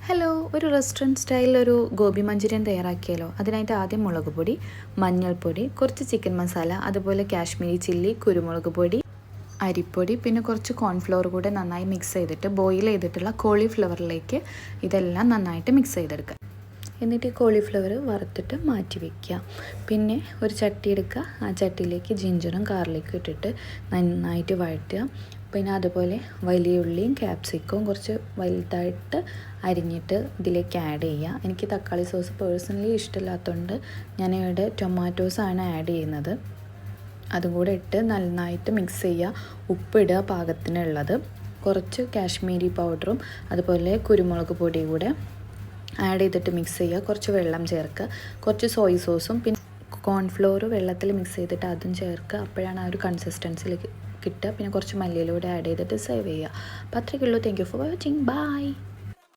Hello, ഒരു restaurant സ്റ്റൈലിലൊരു gobi manchurian തയ്യാറാക്കിയാലോ? അതിനായിട്ട് ആദ്യം മുളക് പൊടി, മഞ്ഞൾപ്പൊടി, കുറച്ച് ചിക്കൻ മസാല, അതുപോലെ കാശ്മീരി ചില്ലി, കുരുമുളക് പൊടി, അരിപ്പൊടി, പിന്നെ കുറച്ച് കോൺഫ്ലവർ കൂടെ നന്നായി മിക്സ് ചെയ്തിട്ട് ബോയിൽ ചെയ്തിട്ടുള്ള കോളിഫ്ലവറിലേക്ക് ഇതെല്ലാം നന്നായിട്ട് മിക്സ് ചെയ്തെടുക്കുക. എന്നിട്ട് ഈ കോളിഫ്ലവർ വറുത്തിട്ട് മാറ്റി വയ്ക്കുക. പിന്നെ ഒരു ചട്ടി എടുക്കുക. ആ ചട്ടിയിലേക്ക് ജിഞ്ചറും ഗാർലിക്കും ഇട്ടിട്ട് നന്നായിട്ട് വഴറ്റുക. പിന്നെ അതുപോലെ വലിയ ഉള്ളിയും ക്യാപ്സിക്കവും കുറച്ച് വലുതായിട്ട് അരിഞ്ഞിട്ട് ഇതിലേക്ക് ആഡ് ചെയ്യുക. എനിക്ക് തക്കാളി സോസ് പേഴ്സണലി ഇഷ്ടമില്ലാത്തതുകൊണ്ട് ഞാനിവിടെ ടൊമാറ്റോസാണ് ആഡ് ചെയ്യുന്നത്. അതും കൂടെ ഇട്ട് നന്നായിട്ട് മിക്സ് ചെയ്യുക. ഉപ്പിടുക പാകത്തിനുള്ളത്. കുറച്ച് കാശ്മീരി പൗഡറും അതുപോലെ കുരുമുളക് പൊടി കൂടെ ആഡ് ചെയ്തിട്ട് മിക്സ് ചെയ്യുക. കുറച്ച് വെള്ളം ചേർക്കുക. കുറച്ച് സോയ് സോസും പിന്നെ കോൺഫ്ലോർ വെള്ളത്തിൽ മിക്സ് ചെയ്തിട്ട് അതും ചേർക്കുക. അപ്പോഴാണ് ആ ഒരു കൺസിസ്റ്റൻസിയിൽ കിട്ടുക. പിന്നെ കുറച്ച് മല്ലിയിലൂടെ ആഡ് ചെയ്തിട്ട് സെർവ് ചെയ്യുക. അപ്പോൾ അത്രയ്ക്കുള്ളൂ. Thank you for watching. By.